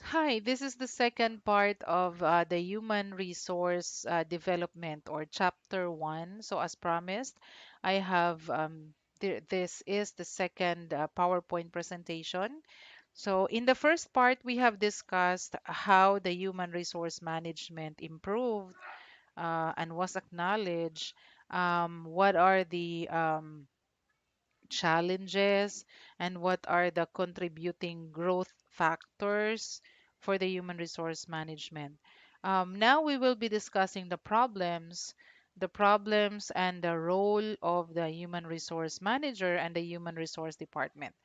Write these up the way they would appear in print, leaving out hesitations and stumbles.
Hi, this is the second part of the human resource development or chapter one. So, as promised, I have this is the second PowerPoint presentation. So, in the first part, we have discussed how the human resource management improved and was acknowledged. What are the challenges and what are the contributing growth factors for the human resource management. Now we will be discussing the problems and the role of the human resource manager and the human resource department.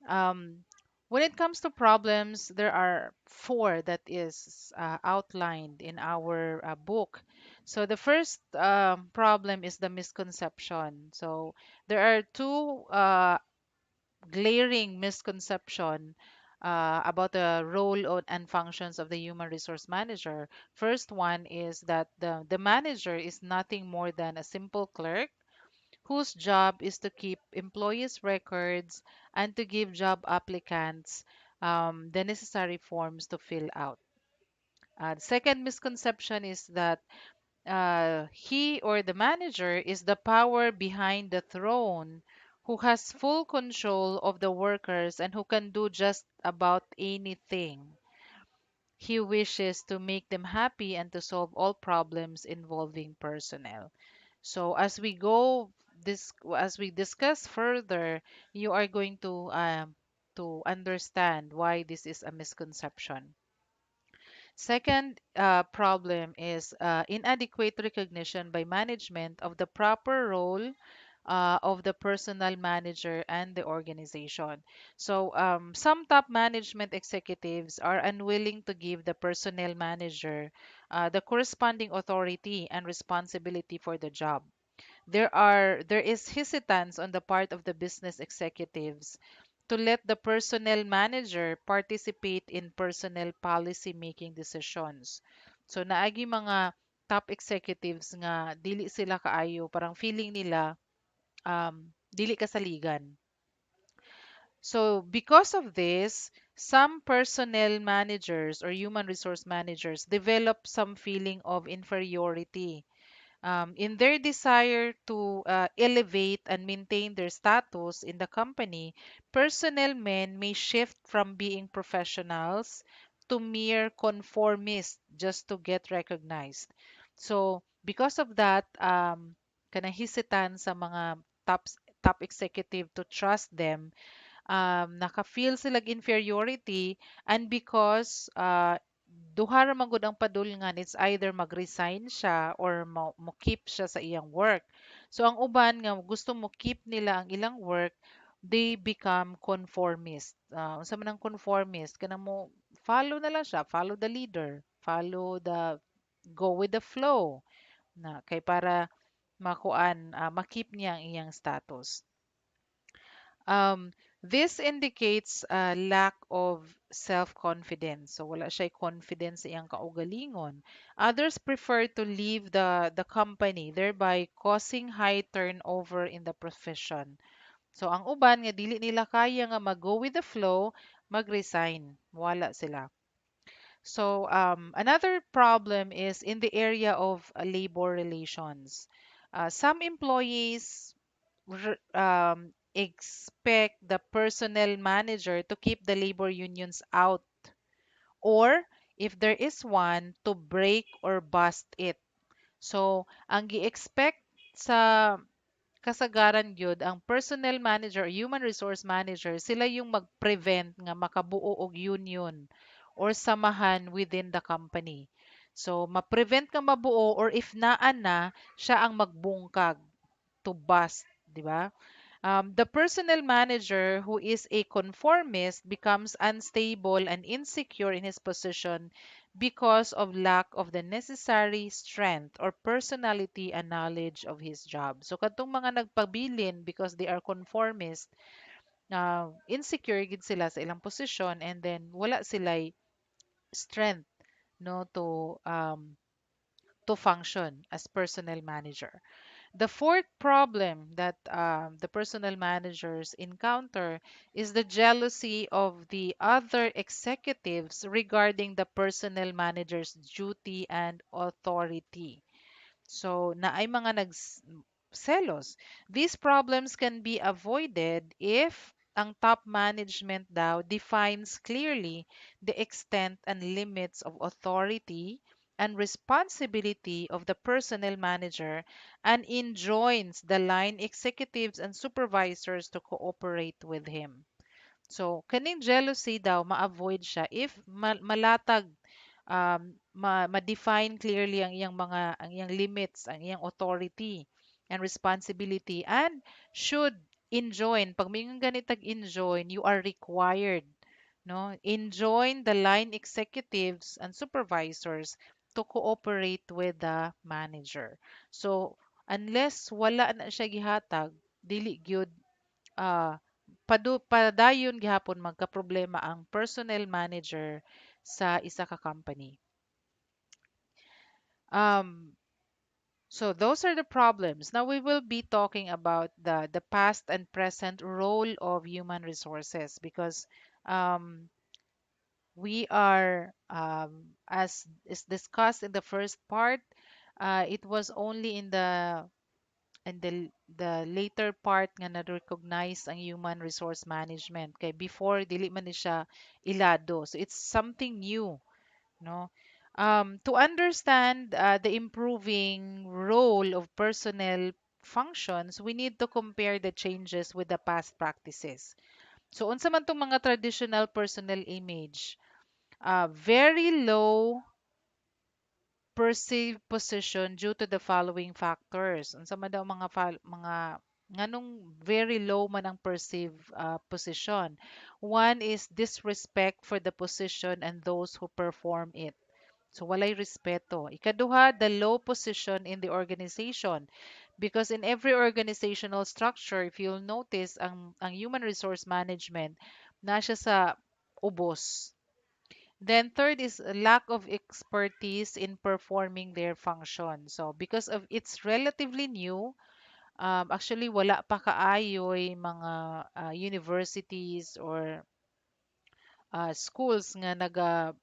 Um, when it comes to problems, there are four that is outlined in our book. So the first problem is the misconception. So there are two glaring misconception about the and functions of the human resource manager. First one is that the manager is nothing more than a simple clerk whose job is to keep employees' records and to give job applicants the necessary forms to fill out. The second misconception is that he or the manager is the power behind the throne who has full control of the workers and who can do just about anything. He wishes to make them happy and to solve all problems involving personnel. So as we discuss further, you are going to understand why this is a misconception. Second problem is inadequate recognition by management of the proper role of the personnel manager and the organization. So, some top management executives are unwilling to give the personnel manager the corresponding authority and responsibility for the job. There is hesitance on the part of the business executives to let the personnel manager participate in personnel policy making decisions. So naagi mga top executives nga dili sila kaayo, parang feeling nila dili kasaligan. So because of this, some personnel managers or human resource managers develop some feeling of inferiority in their desire to elevate and maintain their status in the company. Personnel men may shift from being professionals to mere conformists just to get recognized. So, because of that, kana hesitant sa mga top executive to trust them, naka-feel sila inferiority, and because duha ra man gud ang padulngan, it's either mag-resign siya or mo keep siya sa iyang work. So ang uban nga gusto mo keep nila ang ilang work, they become conformist. Unsa man ang conformist, kanang mo follow na lang siya, follow the leader, go with the flow na kay para makip niya ang iyang status. Um, this indicates a lack of self-confidence. So wala siya confidence sa iyang kaugalingon. Others prefer to leave the company, thereby causing high turnover in the profession. So ang uban nga dili nila kaya nga mag-go with the flow, mag-resign. Wala sila. So another problem is in the area of labor relations. Some employees expect the personnel manager to keep the labor unions out, or if there is one, to break or bust it. So, ang gi-expect sa kasagaran gyud ang personnel manager or human resource manager, sila yung mag-prevent nga makabuo og union or samahan within the company. So, ma-prevent nga mabuo, or if naa na, siya ang magbungkag to bust, di ba? The personnel manager who is a conformist becomes unstable and insecure in his position because of lack of the necessary strength or personality and knowledge of his job. So kadtong mga nagpabilin because they are conformist, insecure gid sila sa ilang posisyon, and then wala sila strength no to function as personnel manager. The fourth problem that the personal managers encounter is the jealousy of the other executives regarding the personal manager's duty and authority. So, na ay mga nagselos. These problems can be avoided if ang top management daw defines clearly the extent and limits of authority and responsibility of the personnel manager and enjoins the line executives and supervisors to cooperate with him. So, kaning jealousy daw, ma-avoid siya if malatag, ma-define clearly ang iyang limits, ang iyang authority and responsibility, and should enjoin, pag may ganitag enjoin, you are required, no? Enjoin the line executives and supervisors to cooperate with the manager. So, unless wala na siya gihatag, dili gyud padayon gihapon magkaproblema ang personnel manager sa isa ka company. Um, so those are the problems. Now we will be talking about the past and present role of human resources because um, we are as is discussed in the first part, it was only in the later part nga na-recognize ang human resource management kay before dili man ni siya ilado, so it's something new, no? To understand the improving role of personnel functions, we need to compare the changes with the past practices. So unsa man tong mga traditional personnel image, very low perceived position due to the following factors. Unsa man daw mga nganong very low man ang perceived position. One is disrespect for the position and those who perform it. So walay respeto. Ikaduha, the low position in the organization. Because in every organizational structure, if you'll notice, ang human resource management, na siya sa ubos. Then third is a lack of expertise in performing their function. So because of it's relatively new, actually wala pa kaayoy mga universities or schools nga naga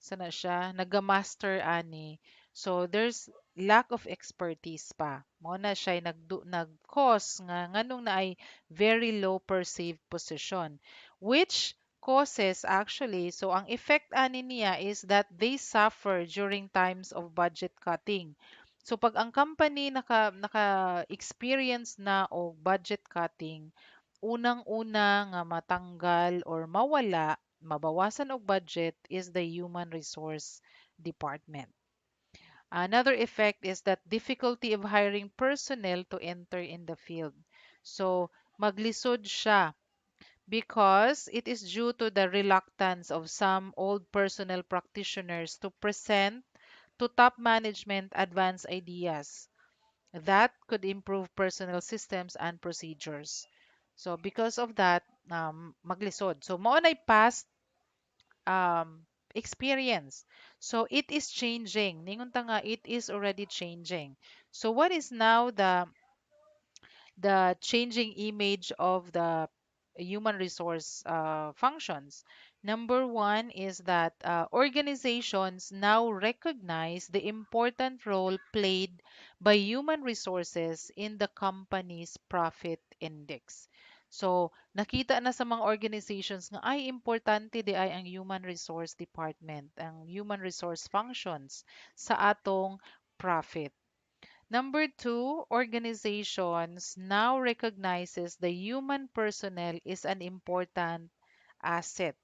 sana siya naga-master ani. So there's lack of expertise pa. Mo na siya nag-cause nga nganong na ay very low perceived position, which causes actually, so ang effect ani niya is that they suffer during times of budget cutting. So pag ang company naka-experience na o budget cutting, unang-una nga matanggal or mawala, mabawasan og budget is the human resource department. Another effect is that difficulty of hiring personnel to enter in the field. So, maglisod siya because it is due to the reluctance of some old personnel practitioners to present to top management advanced ideas that could improve personnel systems and procedures. So because of that, maglisod. So mao nay past experience. So it is changing. Ningon ta nga it is already changing. So what is now the changing image of the human resource functions? Number one is that organizations now recognize the important role played by human resources in the company's profit index. So, nakita na sa mga organizations nga ay importante di ay ang human resource department, ang human resource functions sa atong profit. Number two, organizations now recognizes the human personnel is an important asset.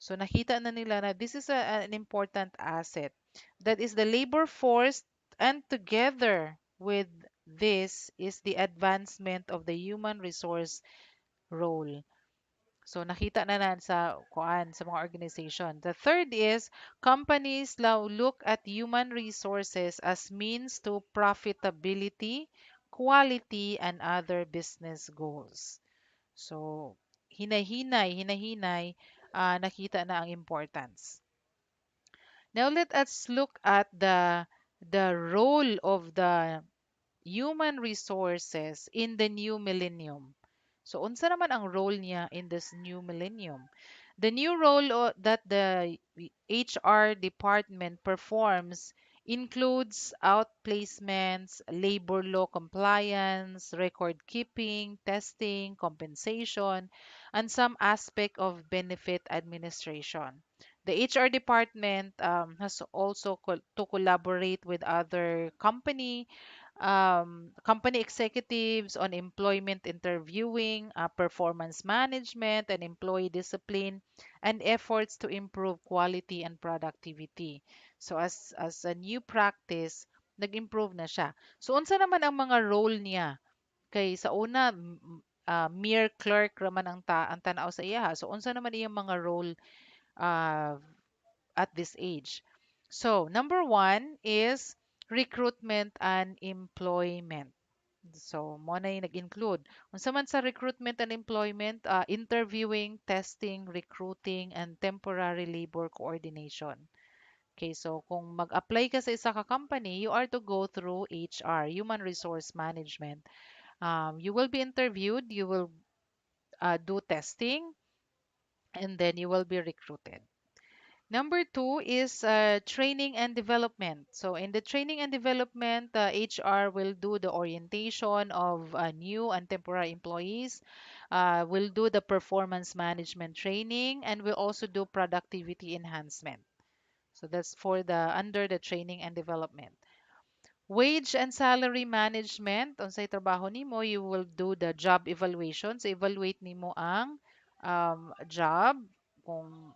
So nakita na nila na this is an important asset. That is the labor force, and together with this is the advancement of the human resource role. So nakita na sa kuan sa mga organization. The third is companies now look at human resources as means to profitability, quality, and other business goals. So hinahinay, nakita na ang importance. Now let us look at the role of the human resources in the new millennium. So unsa naman ang role niya in this new millennium? The new role that the HR department performs includes outplacements, labor law compliance, record keeping, testing, compensation, and some aspect of benefit administration. The HR department has also to collaborate with other company executives on employment interviewing, performance management, and employee discipline, and efforts to improve quality and productivity. So as a new practice, nag-improve na siya. So unsa naman ang mga role niya? Kay sa una, mere clerk raman ang tanaw sa iya ha. So unsa naman iyang mga role uh, at this age? So number one is recruitment and employment. So, mo na yung nag-include. Unsa man sa recruitment and employment, interviewing, testing, recruiting, and temporary labor coordination. Okay, so kung mag-apply ka sa isa ka company, you are to go through HR, Human Resource Management. You will be interviewed, you will do testing, and then you will be recruited. Number two is training and development. So in the training and development, HR will do the orientation of new and temporary employees, will do the performance management training, and will also do productivity enhancement. So that's for the under the training and development. Wage and salary management, unsay trabaho nimo, you will do the job evaluation. So evaluate nimo ang job kung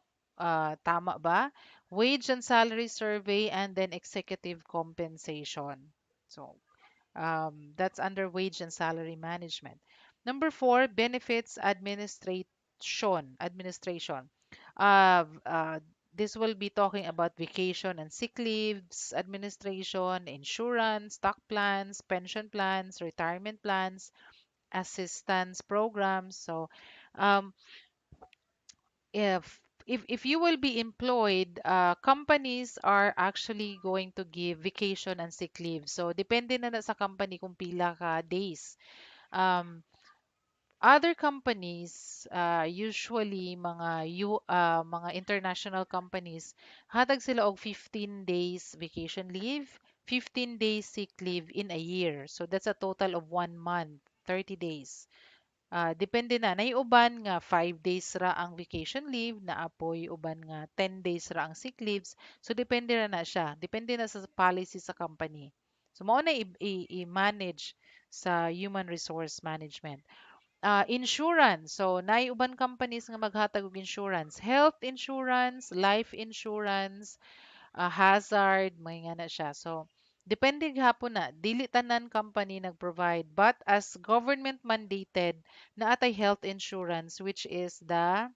tama ba. Wage and salary survey and then executive compensation. So that's under wage and salary management. Number four, benefits administration. Administration. Uh, uh, this will be talking about vacation and sick leaves, administration, insurance, stock plans, pension plans, retirement plans, assistance programs. So, um, if you will be employed, companies are actually going to give vacation and sick leave. So, depende na sa company kung pila ka days. Um, Other companies, usually mga international companies, hatag sila og 15 days vacation leave, 15 days sick leave in a year. So that's a total of 1 month, 30 days. Depende na. Uban nga 5 days ra ang vacation leave, naapoy uban nga 10 days ra ang sick leaves. So depende na siya. Depende na sa policy sa company. So mao na i-manage sa human resource management. Insurance. So, uban companies nga maghatag og insurance. Health insurance, life insurance, hazard, may nga na siya. So, depende gihapon na. Dili tanan company nag-provide. But as government mandated, na atay health insurance which is the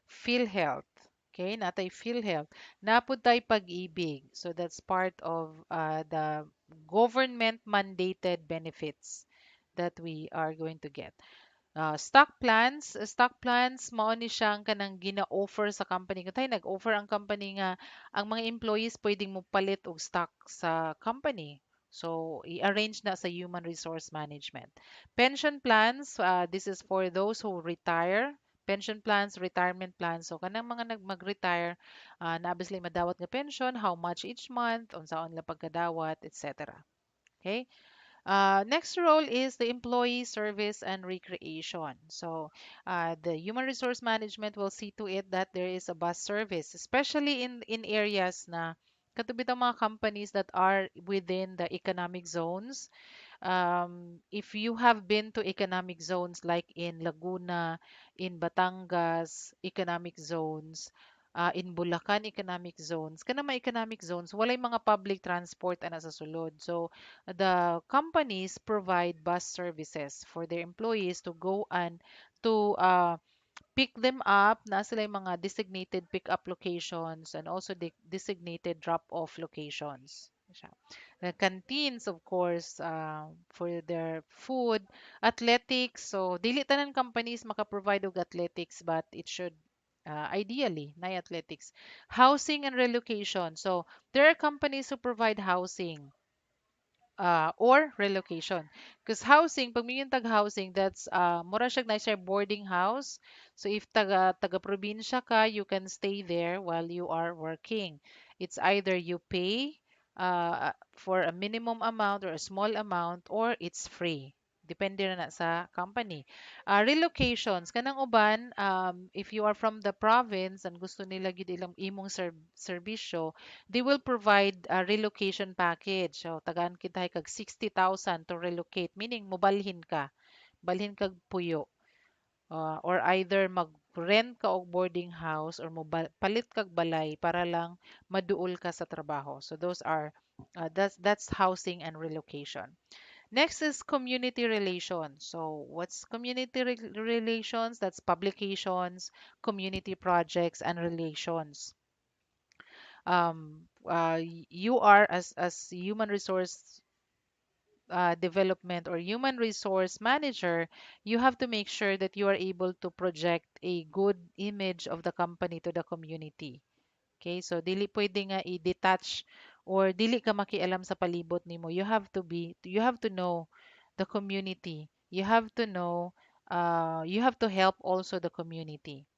PhilHealth. Okay, natay PhilHealth. Napud tay pag-ibig. So, that's part of the government mandated benefits that we are going to get. Stock plans, mao ni siyang kanang gina-offer sa company. Kung nag-offer ang company nga ang mga employees pwedeng mo palit og stock sa company. So, i-arrange na sa human resource management. Pension plans, this is for those who retire. Pension plans, retirement plans. So, kanang mga mag-retire, naabis sila madawat nga pension, how much each month, unsaon la pagkadawat, etc. Okay? Next role is the employee service and recreation. So, the human resource management will see to it that there is a bus service, especially in areas na katubit ang mga companies that are within the economic zones. If you have been to economic zones like in Laguna, in Batangas, economic zones, in Bulacan economic zones, kana mga economic zones, walay mga public transport ana sa sulod. So, the companies provide bus services for their employees to go and to pick them up. Na sila yung mga designated pick-up locations and also designated drop-off locations. Siya. The canteens, of course, for their food. Athletics. So, dili tanan companies maka-provide og athletics, but it should ideally na athletics. Housing and relocation. So, there are companies who provide housing. or relocation. Because housing, pag may yung tag-housing, that's mura siya na siya boarding house. So if taga probinsya ka, you can stay there while you are working. It's either you pay for a minimum amount or a small amount, or it's free. Depende na sa company. Relocations, kanang uban, if you are from the province and gusto nila gid ilang imong serbisyo, they will provide a relocation package. So, tagaan kita kag 60,000 to relocate, meaning mobalhin ka, balhin kag puyo. Or either mag-rent ka og boarding house or palit kag balay para lang maduol ka sa trabaho. So those are that's housing and relocation. Next is community relations. So what's community relations? That's publications, community projects, and relations. You are as human resource development or human resource manager, you have to make sure that you are able to project a good image of the company to the community. Okay, so dili pwede nga i-detach or dili ka makialam sa palibot nimo. You have to know the community. You have to help also the community.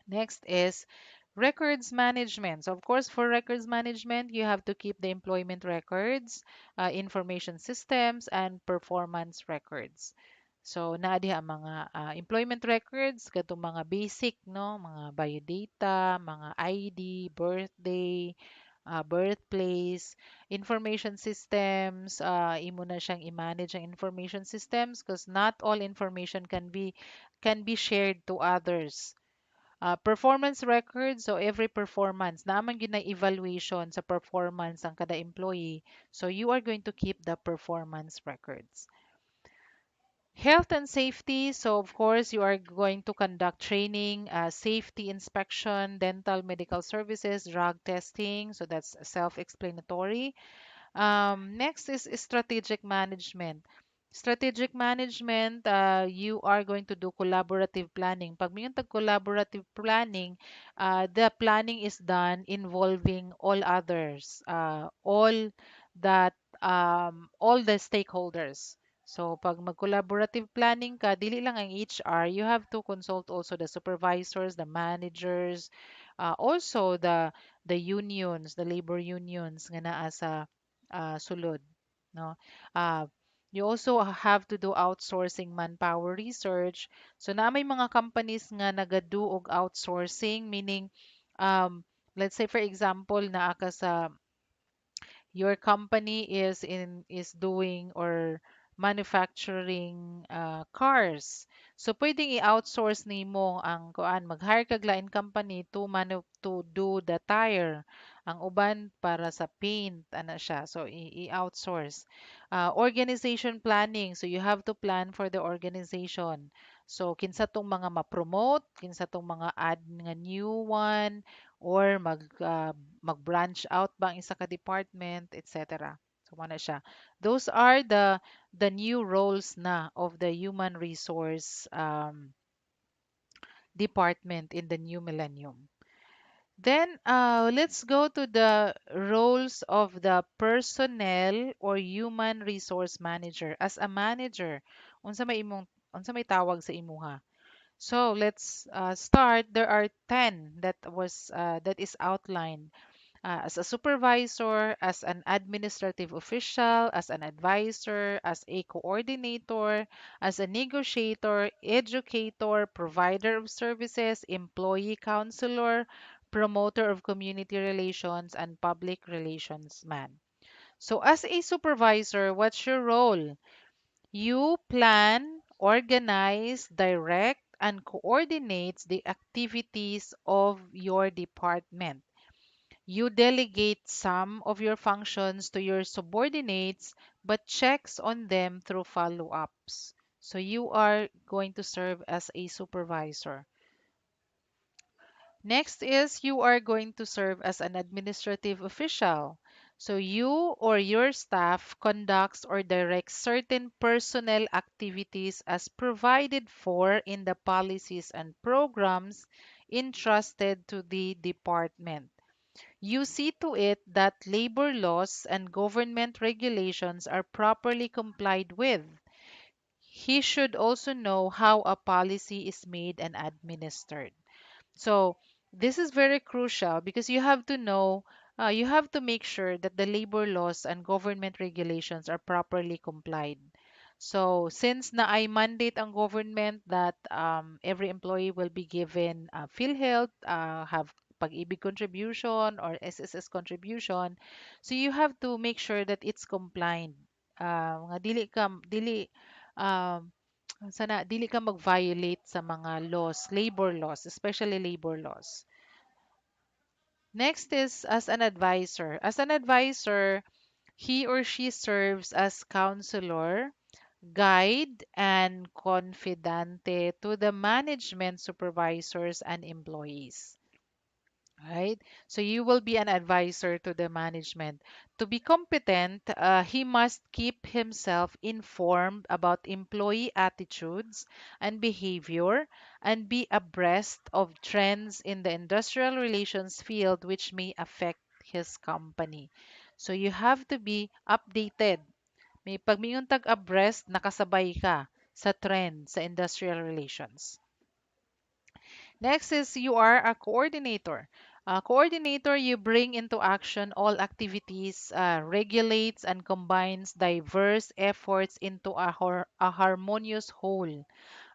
Next is records management. So, of course, for records management, you have to keep the employment records, information systems, and performance records. So, naa diha ang mga employment records, katong mga basic, no? Mga biodata, mga ID, birthday, birthplace, information systems, imo na siyang i-manage ang information systems because not all information can be shared to others. Performance record, so every performance, naman yun na evaluation sa performance ang kada employee. So you are going to keep the performance records. Health and safety, so of course you are going to conduct training, safety inspection, dental medical services, drug testing, so that's self-explanatory. Next is strategic management. Strategic management, you are going to do collaborative planning. Pag may tag collaborative planning, the planning is done involving all others, that all the stakeholders. So pag mag-collaborative planning ka, dili lang ang HR, you have to consult also the supervisors, the managers, also the unions, the labor unions nga naa sa sulod, no? Uh, you also have to do outsourcing manpower research. So na may mga companies nga nagadu og outsourcing, meaning um, let's say for example naa ka sa your company is doing or manufacturing cars. So pwedeng i-outsource nimo ang kuan, mag-hire kag lain company to do the tire. Ang uban para sa paint ana siya. So i-outsource. Organization planning. So you have to plan for the organization. So kinsa tong mga ma-promote, kinsa tong mga add nga new one, or mag-branch out ba ang isa ka department, etc. So na siya. Those are the new roles na of the human resource department in the new millennium. Then let's go to the roles of the personnel or human resource manager. As a manager, unsa may tawag sa imuha? So let's start. There are 10 that is outlined as a supervisor, as an administrative official, as an advisor, as a coordinator, as a negotiator, educator, provider of services, employee counselor, promoter of community relations, and public relations man. So as a supervisor, what's your role? You plan, organize, direct, and coordinates the activities of your department. You delegate some of your functions to your subordinates, but checks on them through follow-ups. So you are going to serve as a supervisor. Next is you are going to serve as an administrative official. So you or your staff conducts or directs certain personnel activities as provided for in the policies and programs entrusted to the department. You see to it that labor laws and government regulations are properly complied with. He should also know how a policy is made and administered. So this is very crucial because you have to know, you have to make sure that the labor laws and government regulations are properly complied. So since na ay mandate ang government that every employee will be given PhilHealth, have pag-ibig contribution or SSS contribution, so you have to make sure that it's compliant. Nga um, dili ka mag-violate sa mga laws, labor laws, especially labor laws. Next is as an advisor. As an advisor, he or she serves as counselor, guide, and confidante to the management supervisors and employees. Right? So you will be an advisor to the management. To be competent, he must keep himself informed about employee attitudes and behavior and be abreast of trends in the industrial relations field which may affect his company. So you have to be updated. May pag mayong tag-abreast, nakasabay ka sa trend sa industrial relations. Next is you are a coordinator. A coordinator, you bring into action all activities, regulates and combines diverse efforts into a harmonious whole,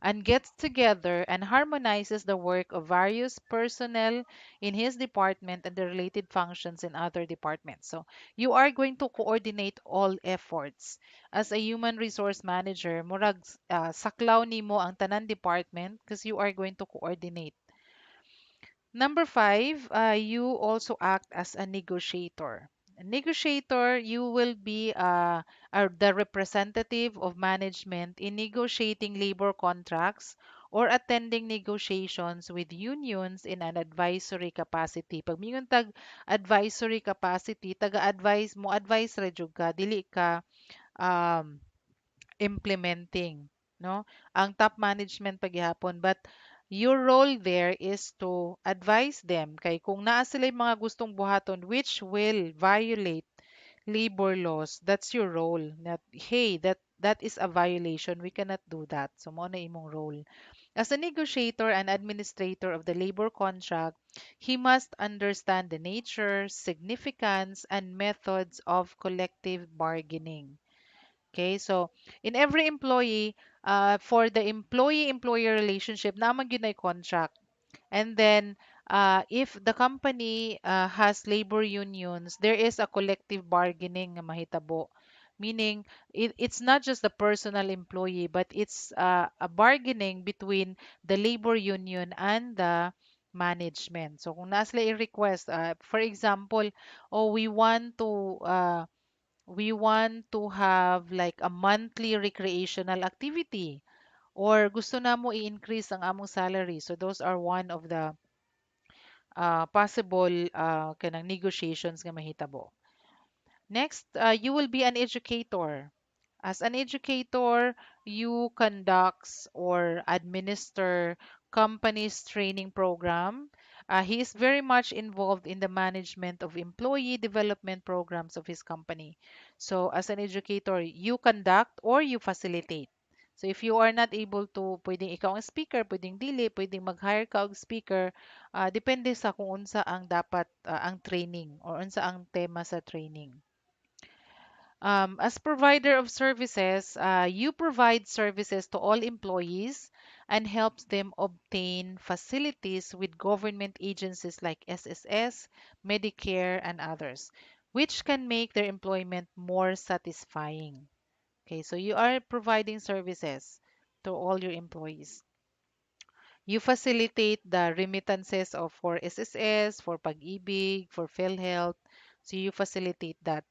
and gets together and harmonizes the work of various personnel in his department and the related functions in other departments. So you are going to coordinate all efforts. As a human resource manager, murag saklaw nimo ang tanan department because you are going to coordinate. Number five, you also act as a negotiator. A negotiator, you will be the representative of management in negotiating labor contracts or attending negotiations with unions in an advisory capacity. Pag mingon tag advisory capacity, taga-advise mo, advise ra jud ka, dili ka um, implementing, no? Ang top management paghihapon, but your role there is to advise them kay kung naa sila yung mga gustong buhaton which will violate labor laws, that's your role. That hey, that is a violation. We cannot do that. So mo na imong role. As a negotiator and administrator of the labor contract, he must understand the nature, significance, and methods of collective bargaining. Okay, so in every employee, for the employee-employer relationship, naman yun ay contract. And then, if the company has labor unions, there is a collective bargaining nga mahitabo. Meaning, it's not just the personal employee, but it's a bargaining between the labor union and the management. So, kung nasa i-request, for example, oh, we want to have like a monthly recreational activity or gusto na mo i-increase ang among salary. So those are one of the possible kanang negotiations nga mahitabo. Next, you will be an educator. As an educator, you conducts or administer company's training program. He is very much involved in the management of employee development programs of his company. So, as an educator, you conduct or you facilitate. So, if you are not able to, pwedeng ikaw ang speaker, pwedeng dili, pwedeng mag-hire ka og speaker, depende sa kung unsa ang dapat ang training or unsa ang tema sa training. As provider of services, you provide services to all employees and helps them obtain facilities with government agencies like SSS, Medicare, and others, which can make their employment more satisfying. Okay, so you are providing services to all your employees. You facilitate the remittances of for SSS, for Pag-ibig, for PhilHealth. So you facilitate that.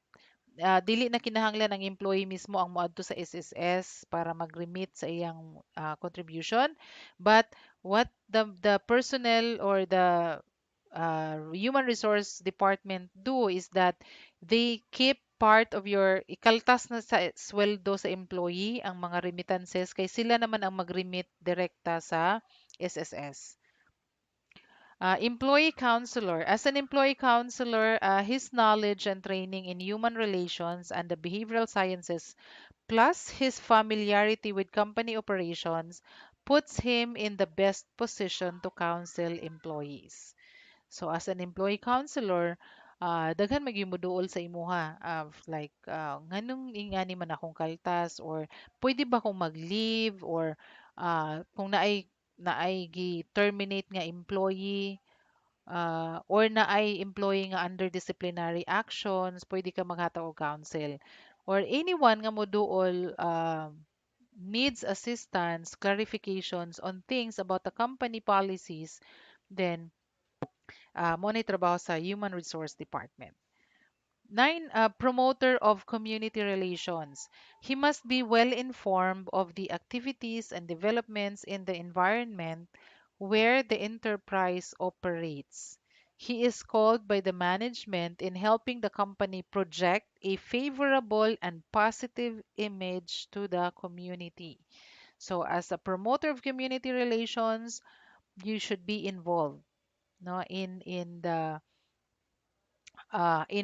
Dili na kinahanglan ang employee mismo ang moadto sa SSS para mag-remit sa iyang contribution, but what the personnel or the human resource department do is that they keep part of your ikaltas na sa sweldo sa employee ang mga remittances kay sila naman ang mag-remit direkta sa SSS. Employee counselor. As an employee counselor, his knowledge and training in human relations and the behavioral sciences, plus his familiarity with company operations, puts him in the best position to counsel employees. So as an employee counselor, daghan maghimuduol sa imuha like nganong ingani man akong kaltas or pwede ba akong mag-leave or kung naay gi-terminate nga employee or naay employee nga under disciplinary actions, pwede ka maghatag og counsel. Or anyone nga moduol needs assistance, clarifications on things about the company policies, then mo nay trabaho sa Human Resource Department. Nine, promoter of community relations. He must be well informed of the activities and developments in the environment where the enterprise operates. He is called by the management in helping the company project a favorable and positive image to the community. So, as a promoter of community relations, you should be involved, no, in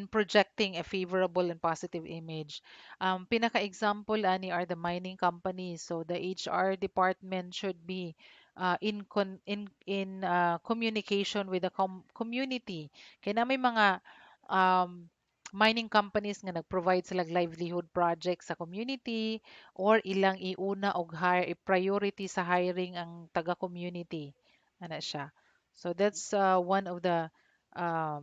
projecting a favorable and positive image. Pinaka-example ani are the mining companies. So the HR department should be in communication with the community. Kaya na may mga um, mining companies nga nag-provide sila livelihood projects sa community or ilang iuna og hire priority sa hiring ang taga-community. Ana siya. So that's one of the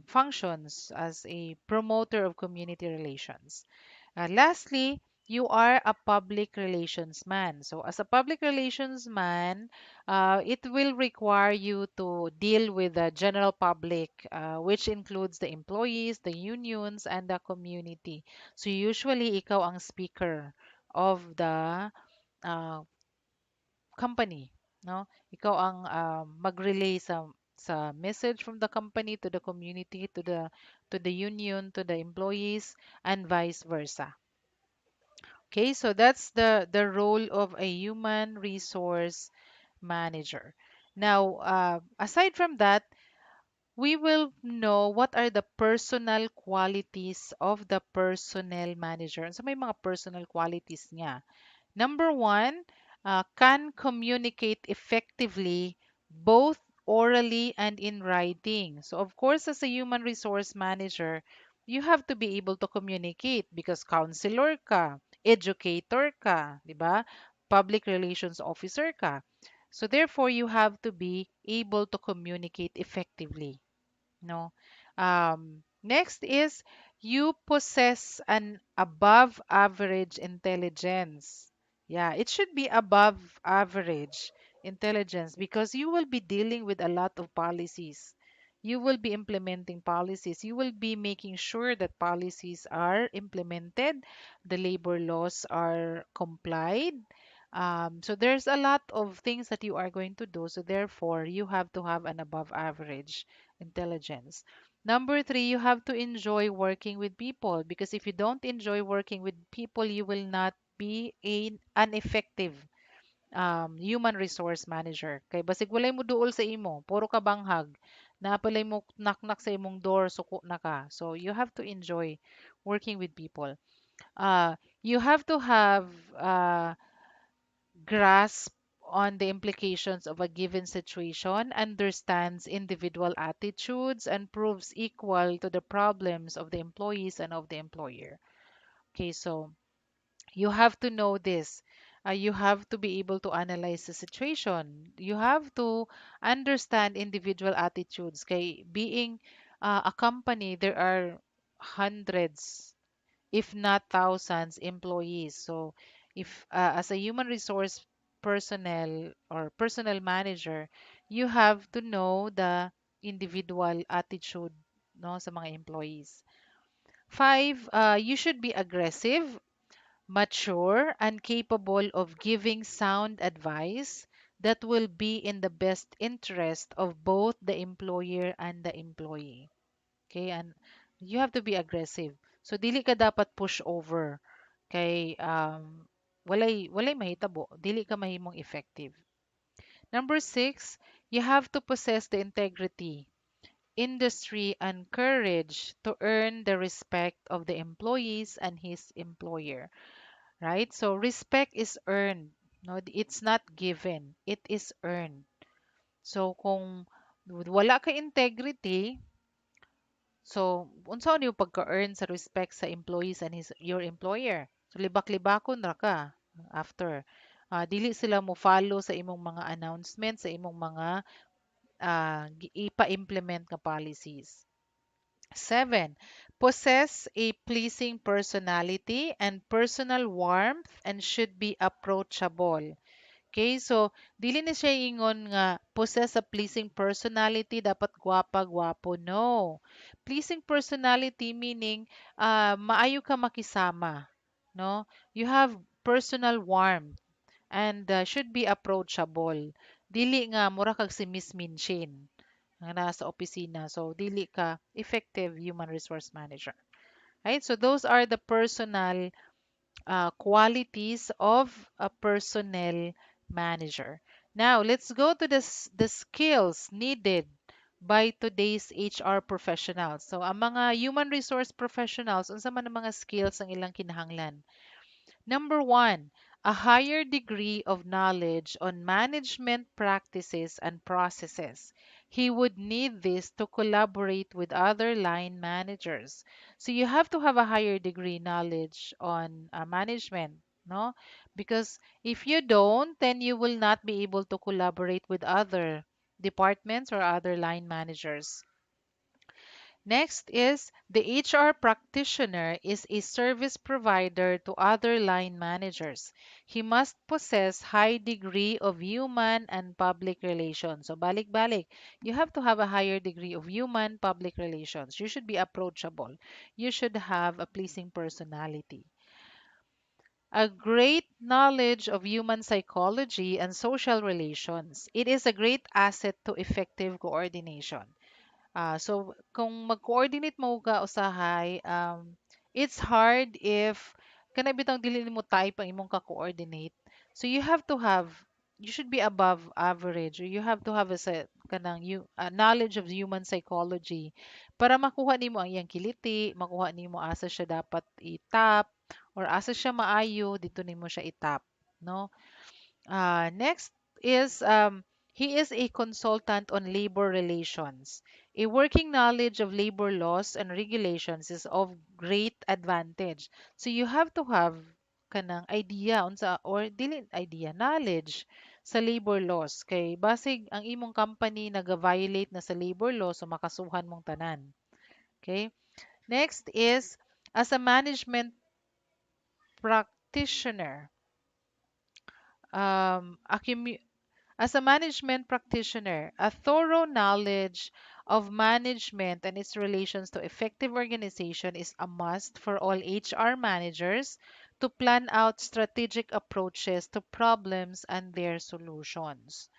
functions as a promoter of community relations. Lastly, you are a public relations man. So, as a public relations man, it will require you to deal with the general public, which includes the employees, the unions, and the community. So, usually, ikaw ang speaker of the uh, company, no? Ikaw ang mag-relay sa message from the company to the community, to the union, to the employees, and vice versa. Okay, so that's the role of a human resource manager. Now, aside from that, we will know what are the personal qualities of the personnel manager. So may mga personal qualities niya. Number one, can communicate effectively both orally and in writing. So, of course, as a human resource manager, you have to be able to communicate because counselor ka, educator ka, di ba? Public relations officer ka. So, therefore, you have to be able to communicate effectively. No. Next is you possess an above average intelligence. Yeah, it should be above average intelligence because you will be dealing with a lot of policies. You will be implementing policies. You will be making sure that policies are implemented, the labor laws are complied. So there's a lot of things that you are going to do. So therefore, you have to have an above average intelligence. Number three, you have to enjoy working with people because if you don't enjoy working with people, you will not be an effective human resource manager. Kay basig walay mo duol sa imo, puro ka banghag, napalay mo knock-knock sa imong door, suko na ka. So you have to enjoy working with people. You have to have grasp on the implications of a given situation, understands individual attitudes, and proves equal to the problems of the employees and of the employer. Okay, so you have to know this. You have to be able to analyze the situation. You have to understand individual attitudes. Kay being a company, there are hundreds if not thousands employees. So if as a human resource personnel or personnel manager, you have to know the individual attitude, no, sa mga employees. Five, you should be aggressive, mature, and capable of giving sound advice that will be in the best interest of both the employer and the employee. Okay, and you have to be aggressive. So dili ka dapat push over kay walay mahitabo, dili ka mahimong effective. Number six, you have to possess the integrity, industry, and courage to earn the respect of the employees and his employer, right? So respect is earned. No, it's not given. It is earned. So kung wala ka integrity, so unsa ni pagka-earn sa respect sa employees and your employer? So libak-libakon ra ka after. Dili sila mo follow sa imong mga announcements, sa imong mga ipa-implement nga policies. 7, possess a pleasing personality and personal warmth and should be approachable. Okay, so dili na siya ingon nga possess a pleasing personality, dapat gwapa, gwapo. No. Pleasing personality meaning maayo ka makisama, no? You have personal warmth and should be approachable. Dili nga mura kag si Miss Minchin nga nasa opisina. So dili ka effective human resource manager. Right? So those are the personal qualities of a personnel manager. Now, let's go to the skills needed by today's HR professionals. So, ang mga human resource professionals, unsa man ang mga skills ang ilang kinahanglan? Number one, a higher degree of knowledge on management practices and processes. He would need this to collaborate with other line managers. So you have to have a higher degree knowledge on management, no? Because if you don't, then you will not be able to collaborate with other departments or other line managers. Next is the HR practitioner is a service provider to other line managers. He must possess high degree of human and public relations. So balik-balik, you have to have a higher degree of human public relations. You should be approachable. You should have a pleasing personality. A great knowledge of human psychology and social relations. It is a great asset to effective coordination. So kung mag-coordinate mo ka usahay, it's hard if kana bitang dili mo type ang imong ka-coordinate. So you should be above average, or you have to have a kanang knowledge of human psychology para makuha nimo ang iyang kiliti, makuha nimo asa siya dapat itap or asa siya maayo dito nimo siya itap, no? Next is he is a consultant on labor relations. A working knowledge of labor laws and regulations is of great advantage. So you have to have kanang idea unsa or dili idea knowledge sa labor laws kay basig ang imong company naga-violate na sa labor law so makasuhan mong tanan. Okay? Next is as a management practitioner. Um, accumu- As a management practitioner, a thorough knowledge of management and its relations to effective organization is a must for all HR managers to plan out strategic approaches to problems and their solutions.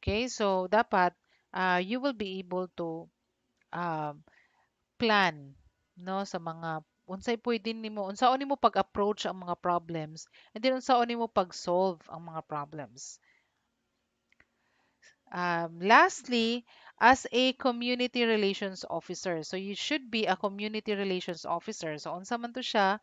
Okay, so dapat you will be able to um, plan no sa mga unsay pwede nimo unsaon nimo pag-approach ang mga problems and then unsaon nimo pag-solve ang mga problems. Lastly, as a community relations officer, so you should be a community relations officer. So, unsa man to siya,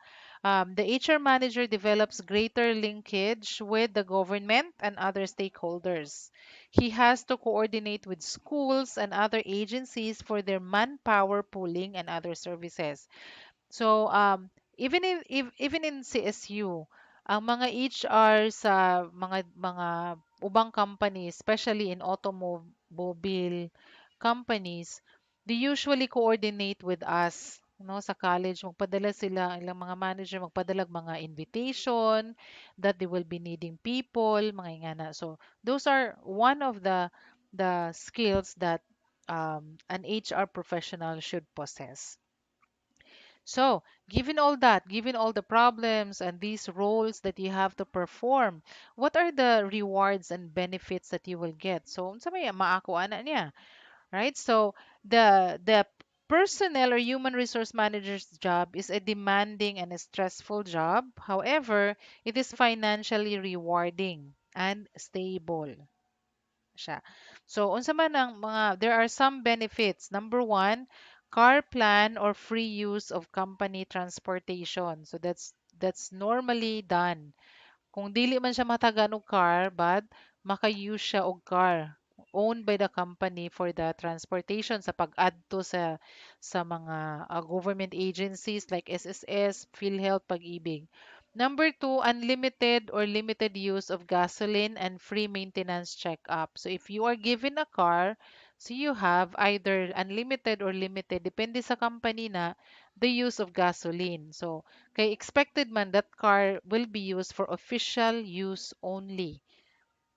the HR manager develops greater linkage with the government and other stakeholders. He has to coordinate with schools and other agencies for their manpower pooling and other services. So, even in CSU, ang mga HR sa mga ubang companies, especially in automobile companies, they usually coordinate with us. No, sa college, magpadala sila, ilang mga manager, magpadala mga invitation that they will be needing people, mga ingana. So, those are one of the skills that an HR professional should possess. So, given all that, given all the problems and these roles that you have to perform, what are the rewards and benefits that you will get? So, unsa may maakuha na niya, right? So, the personnel or human resource manager's job is a demanding and a stressful job. However, it is financially rewarding and stable. siya. So, unsa man ang mga, there are some benefits. Number one, car plan or free use of company transportation. So, that's normally done. Kung dili man siya matagan og car, but maka-use siya og car owned by the company for the transportation sa pag-adto sa mga government agencies like SSS, PhilHealth, Pag-ibig. Number two, unlimited or limited use of gasoline and free maintenance checkup. So if you are given a car, so you have either unlimited or limited, depende sa company na, the use of gasoline. So kay expected man that car will be used for official use only.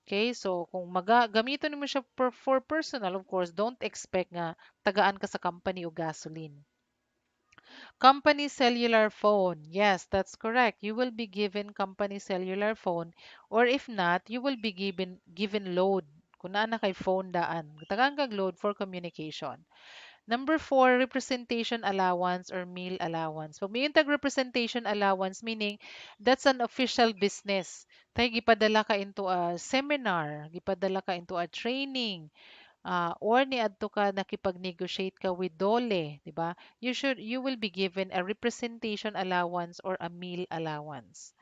Okay, so kung gamiton mo siya for personal, of course, don't expect nga tagaan ka sa company o gasoline. Company cellular phone. Yes, that's correct. You will be given company cellular phone, or if not, you will be given load. Kung naa na kay phone daan, tagaan kag load for communication. Number four, representation allowance or meal allowance. Pag may representation allowance, meaning that's an official business. Tayo gipadala ka into a seminar, gipadala ka into a training, or niadto ka nakipag-negotiate ka with Dole, di ba? You will be given a representation allowance or a meal allowance.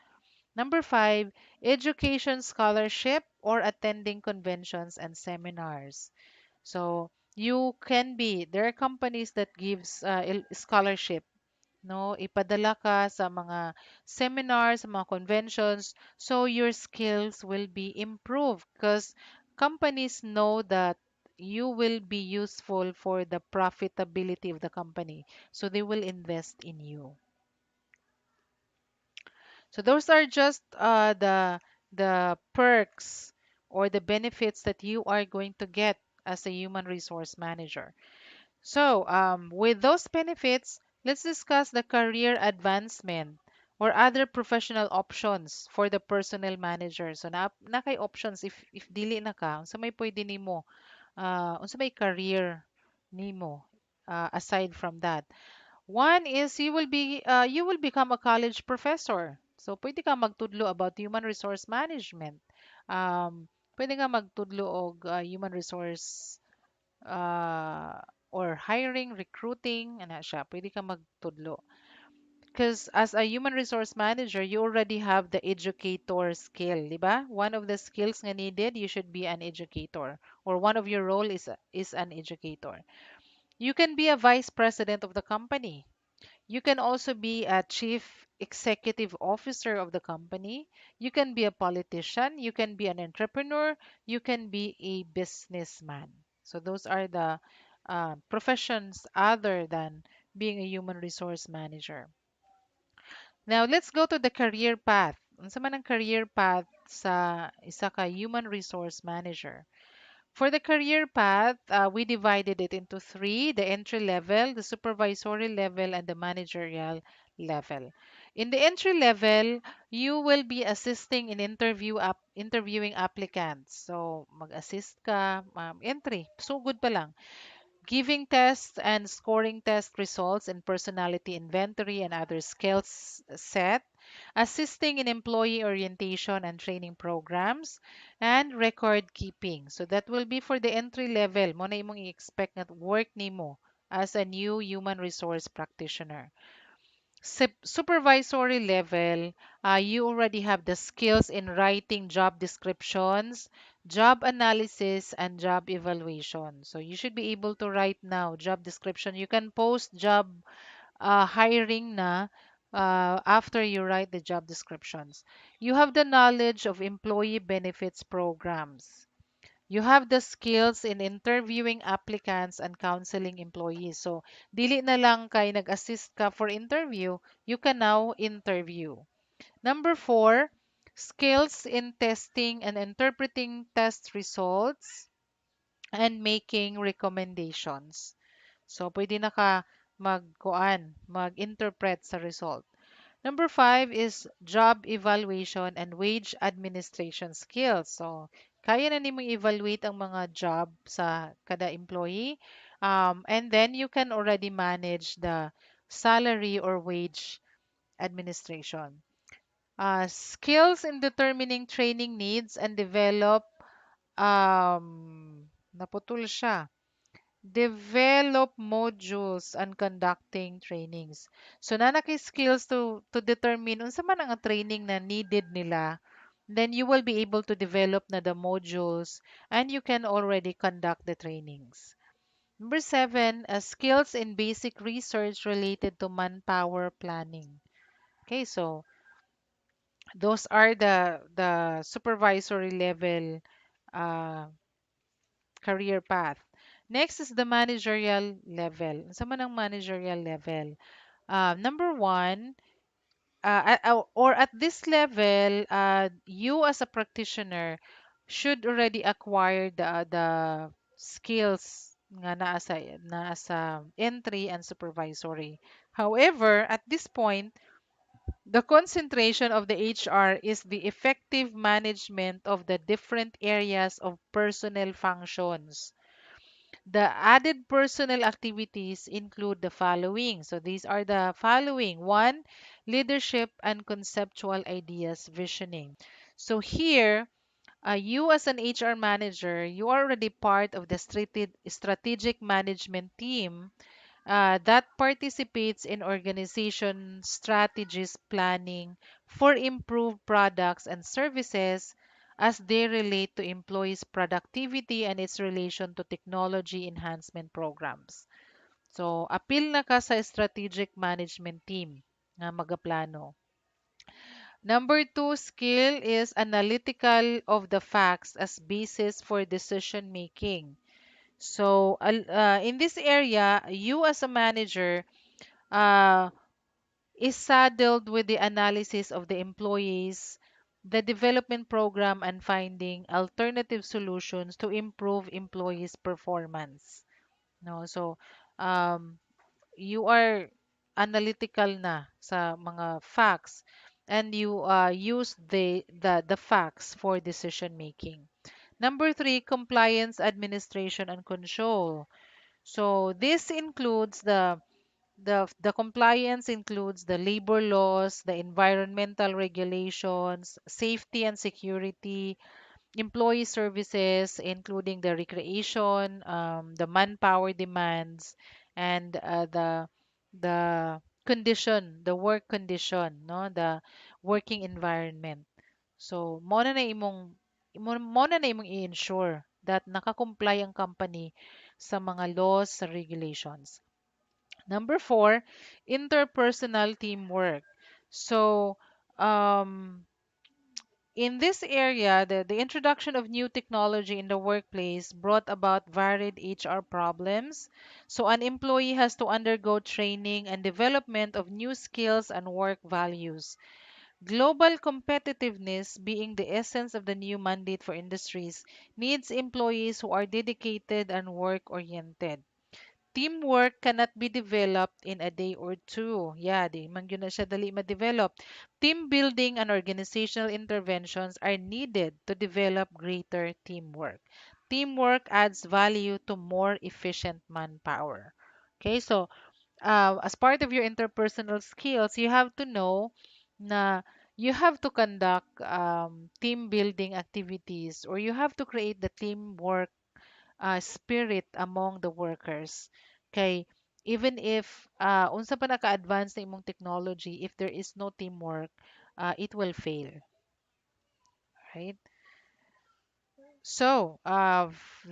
Number five, education scholarship or attending conventions and seminars. So there are companies that gives scholarship, no? Ipadala ka sa mga seminars, sa mga conventions, so your skills will be improved because companies know that you will be useful for the profitability of the company. So they will invest in you. So those are just the perks or the benefits that you are going to get as a human resource manager. So, with those benefits, let's discuss the career advancement or other professional options for the personnel manager. So, na kay options if dili na ka, unsa may pwede nimo, unsa may career nimo aside from that. One is you will become a college professor. So, pwede ka magtudlo about human resource management. Pwede ka magtudlo og human resource uh, or hiring, recruiting, ana siya, pwede ka magtudlo. Because as a human resource manager, you already have the educator skill, di ba? One of the skills nga needed, you should be an educator, or one of your role is an educator. You can be a vice president of the company. You can also be a chief executive officer of the company. You can be a politician. You can be an entrepreneur. You can be a businessman. So those are the professions other than being a human resource manager. Now let's go to the career path. Unsa man ang career path sa isa ka human resource manager? For the career path, we divided it into three: the entry level, the supervisory level, and the managerial level. In the entry level, you will be assisting in interviewing applicants. So, mag-assist ka, entry. So, good pa lang. Giving tests and scoring test results in personality inventory and other skills set, assisting in employee orientation and training programs, and record keeping. So that will be for the entry level. Mo na imong i-expect nga work nimo as a new human resource practitioner. Supervisory level, you already have the skills in writing job descriptions, job analysis, and job evaluation. So you should be able to write now job description. You can post job hiring na after you write the job descriptions. You have the knowledge of employee benefits programs. You have the skills in interviewing applicants and counseling employees. So, dili na lang kay nag-assist ka for interview, you can now interview. Number four, skills in testing and interpreting test results and making recommendations. So, pwede na ka mag-interpret sa result. Number five is job evaluation and wage administration skills. So, kaya na nimo evaluate ang mga job sa kada employee. And then you can already manage the salary or wage administration. Skills in determining training needs and develop Naputol siya. Develop modules and conducting trainings. So nanaki skills to determine unsa man ang training na needed nila. Then you will be able to develop na the modules and you can already conduct the trainings. Number seven, skills in basic research related to manpower planning. Okay, so those are the supervisory level uh, career path. Next is the managerial level. Sa man ang managerial level? Number one, or at this level, you as a practitioner should already acquire the skills nga naa sa entry and supervisory. However, at this point, the concentration of the HR is the effective management of the different areas of personnel functions. The added personnel activities include the following. So these are the following. One, leadership and conceptual ideas visioning. So here, you as an HR manager, you are already part of the strategic management team that participates in organization strategies planning for improved products and services as they relate to employees' productivity and its relation to technology enhancement programs. So, apil na ka sa strategic management team nga magaplano. Number two skill is analytical of the facts as basis for decision making. So, in this area, you as a manager uh, is saddled with the analysis of the employees, the development program, and finding alternative solutions to improve employees' performance. No, so um, you are analytical na sa mga facts and you use the facts for decision making. Number three, compliance, administration, and control. So this includes the compliance includes the labor laws, the environmental regulations, safety and security, employee services, including the recreation, the manpower demands, and the condition, the work condition, no, the working environment. So, mo na imong i-ensure that nakakomply ang company sa mga laws, sa regulations. Number four, interpersonal teamwork. So, um, in this area, the introduction of new technology in the workplace brought about varied HR problems. So, an employee has to undergo training and development of new skills and work values. Global competitiveness, being the essence of the new mandate for industries, needs employees who are dedicated and work oriented. Teamwork cannot be developed in a day or two. Yeah, di man yun na siya dali ma-develop. Team building and organizational interventions are needed to develop greater teamwork. Teamwork adds value to more efficient manpower. Okay, so as part of your interpersonal skills, you have to know na you have to conduct team building activities or you have to create the teamwork spirit among the workers. Kay even if unsa pa naka-advance na imong technology, if there is no teamwork, it will fail, right? So,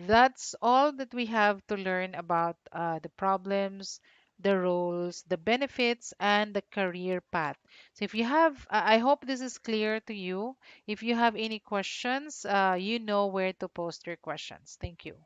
that's all that we have to learn about the problems, the roles, the benefits, and the career path. So, if you have, I hope this is clear to you. If you have any questions, you know where to post your questions. Thank you.